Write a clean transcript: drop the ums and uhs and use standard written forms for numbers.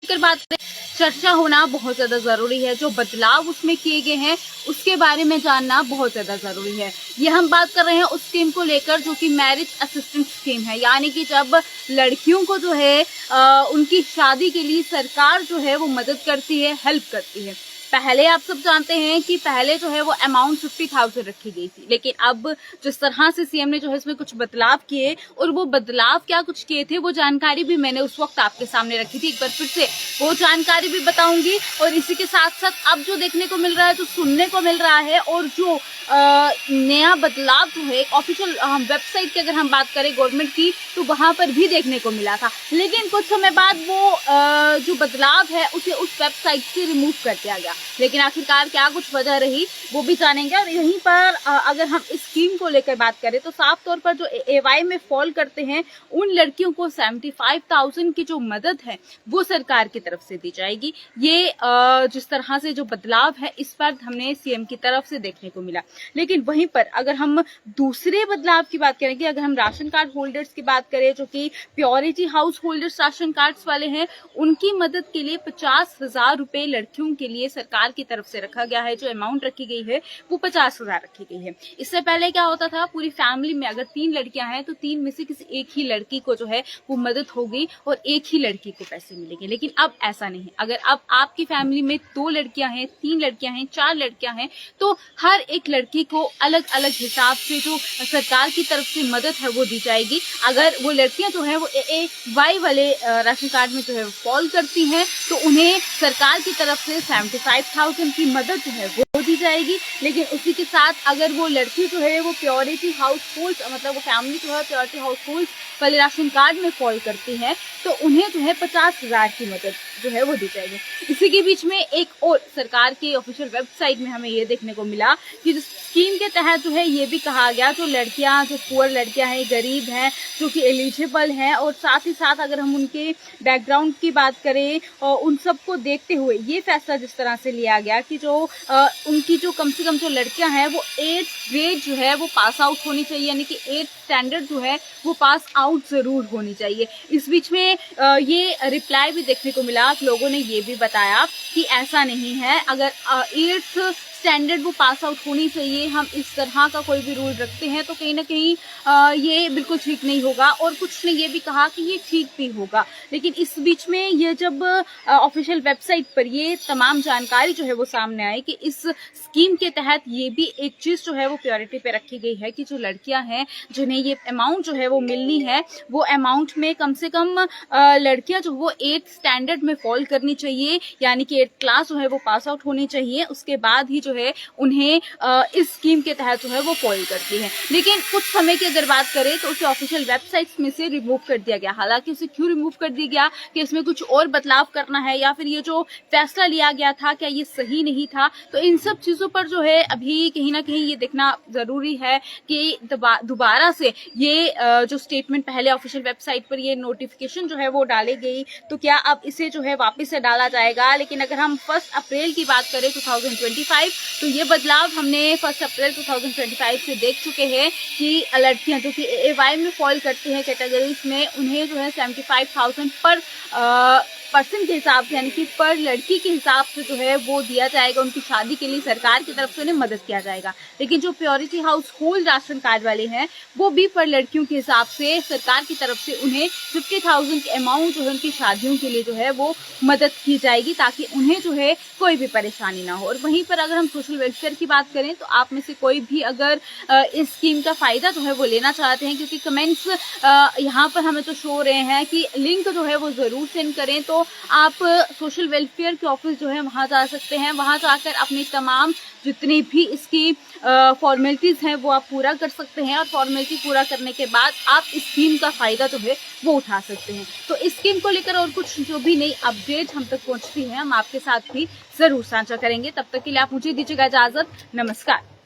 कर बात करें, चर्चा होना बहुत ज्यादा जरूरी है। जो बदलाव उसमें किए गए हैं उसके बारे में जानना बहुत ज्यादा जरूरी है। ये हम बात कर रहे हैं उस स्कीम को लेकर जो कि मैरिज असिस्टेंट स्कीम है, यानी कि जब लड़कियों को जो है उनकी शादी के लिए सरकार जो है वो मदद करती है, हेल्प करती है। पहले आप सब जानते हैं कि पहले जो है वो अमाउंट 50,000 रखी गई थी, लेकिन अब जिस तरह से सीएम ने जो है इसमें कुछ बदलाव किए, और वो बदलाव क्या कुछ किए थे वो जानकारी भी मैंने उस वक्त आपके सामने रखी थी। एक बार फिर से वो जानकारी भी बताऊंगी, और इसी के साथ साथ अब जो देखने को मिल रहा है, जो सुनने को मिल रहा है, और जो नया बदलाव जो है ऑफिशियल वेबसाइट की अगर हम बात करें गवर्नमेंट की, तो वहां पर भी देखने को मिला था। लेकिन कुछ समय बाद वो जो बदलाव है उसे उस वेबसाइट से रिमूव कर दिया गया। लेकिन आखिरकार क्या कुछ वजह रही वो भी जानेंगे। और यहीं पर अगर हम इस स्कीम को लेकर बात करें तो साफ तौर पर जो एवाई में फॉल करते हैं उन लड़कियों को 75,000 की जो मदद है वो सरकार की तरफ से दी जाएगी। ये जिस तरह से जो बदलाव है इस पर हमने सीएम की तरफ से देखने को मिला। लेकिन वहीं पर अगर हम दूसरे बदलाव की बात करेंगे, अगर हम राशन कार्ड होल्डर्स की बात करें जो कि purity house holders ration cards वाले हैं, उनकी मदद के लिए 50,000 रुपए लड़कियों के लिए सरकार की तरफ से रखा गया है। जो अमाउंट रखी गई है वो 50,000 रखी गई है। इससे पहले क्या होता था, पूरी फैमिली में अगर 3 लड़कियां हैं तो 3 में से किसी एक ही लड़की को जो है वो मदद होगी और एक ही लड़की को पैसे मिलेंगे। लेकिन अब ऐसा नहीं है। अगर अब आपकी फैमिली में 2 लड़कियां हैं, 3 लड़कियां हैं, 4 लड़कियां हैं, तो हर एक लड़की को अलग अलग हिसाब से जो सरकार की तरफ से मदद है वो दी जाएगी। अगर वो लड़कियां जो है वो AAY वाले राशन कार्ड में जो है फॉल करती हैं तो उन्हें सरकार की तरफ से 75,000 की मदद जो है वो दी जाएगी। लेकिन उसी के साथ अगर वो लड़की जो है वो प्योरिटी हाउस होल्ड, मतलब वो फैमिली जो है प्योरिटी हाउस होल्ड वाले राशन कार्ड में फॉल करती है तो उन्हें जो है 50,000 की मदद जो है वो दी जाएगी। इसी के बीच में एक और सरकार के ऑफिशियल वेबसाइट में हमें ये देखने को मिला कि जिस स्कीम के तहत जो है ये भी कहा गया जो लड़कियां, जो पुअर लड़कियां हैं, गरीब हैं, जो कि एलिजिबल हैं, और साथ ही साथ अगर हम उनके बैकग्राउंड की बात करें और उन सबको देखते हुए ये फैसला जिस तरह से लिया गया कि जो उनकी जो कम से कम जो लड़कियां हैं वो 8th ग्रेड जो है वो पास आउट होनी चाहिए, यानी कि 8th स्टैंडर्ड जो है वो पास आउट जरूर होनी चाहिए। इस बीच में ये रिप्लाई भी देखने को मिला, लोगों ने ये भी बताया कि ऐसा नहीं है, अगर 8th स्टैंडर्ड वो पास आउट होनी चाहिए, हम इस तरह का कोई भी रूल रखते हैं तो कहीं ना कहीं ये बिल्कुल ठीक नहीं होगा। और कुछ ने ये भी कहा कि ये ठीक भी होगा। लेकिन इस बीच में ये जब ऑफिशियल वेबसाइट पर ये तमाम जानकारी जो है वो सामने आई कि इस स्कीम के तहत ये भी एक चीज जो है वो प्योरिटी पे रखी गई है कि जो लड़कियां हैं जिन्हें ये अमाउंट जो है वो मिलनी है, वो अमाउंट में कम से कम लड़कियां जो वो 8th स्टैंडर्ड में फॉल करनी चाहिए, यानी कि 8th क्लास जो है वो पास आउट होनी चाहिए। उसके बाद ही जो है उन्हें इस स्कीम के तहत जो है वो फॉल करती है। लेकिन कुछ समय की अगर बात करें तो उसे ऑफिशियल वेबसाइट्स में से रिमूव कर दिया गया। हालांकि उसे क्यों रिमूव कर दिया गया, कि इसमें कुछ और बदलाव करना है या फिर ये जो फैसला लिया गया था क्या ये सही नहीं था, तो इन सब चीजों पर जो है अभी कहीं ना कहीं ये देखना जरूरी है कि दोबारा से ये जो स्टेटमेंट पहले ऑफिशियल वेबसाइट पर ये नोटिफिकेशन जो है वो डाली गई तो क्या अब इसे जो है वापस से डाला जाएगा। लेकिन अगर हम 1 अप्रैल की बात करें 2025, तो ये बदलाव हमने 1 अप्रैल 2025 से देख चुके हैं कि लड़कियां जो कि AAY में फॉल करती हैं कैटेगरीज में, उन्हें जो है 75,000 पर पर्सन के हिसाब से, यानी कि पर लड़की के हिसाब से जो है वो दिया जाएगा। उनकी शादी के लिए सरकार की तरफ से उन्हें मदद किया जाएगा। लेकिन जो purity house hold ration card वाले हैं वो भी पर लड़कियों के हिसाब से सरकार की तरफ से उन्हें 50,000 के अमाउंट जो है उनकी शादियों के लिए जो है वो मदद की जाएगी, ताकि उन्हें जो है कोई भी परेशानी ना हो। और वहीं पर अगर हम सोशल वेलफेयर की बात करें तो आप में से कोई भी अगर इस स्कीम का फायदा जो है वो लेना चाहते हैं, क्योंकि कमेंट्स यहाँ पर हमें तो शो हो रहे हैं कि लिंक जो है वो जरूर सेंड करें, तो आप सोशल वेलफेयर के ऑफिस जो है वहां जा सकते हैं। वहां जाकर अपनी तमाम जितनी भी इसकी फॉर्मेलिटीज हैं वो आप पूरा कर सकते हैं, और फॉर्मेलिटी पूरा करने के बाद आप इस स्कीम का फायदा जो है वो उठा सकते हैं। तो इस स्कीम को लेकर और कुछ जो भी नई अपडेट हम तक पहुंचती है हम आपके साथ भी जरूर साझा करेंगे। तब तक के लिए आप मुझे दीजिएगा इजाजत। नमस्कार।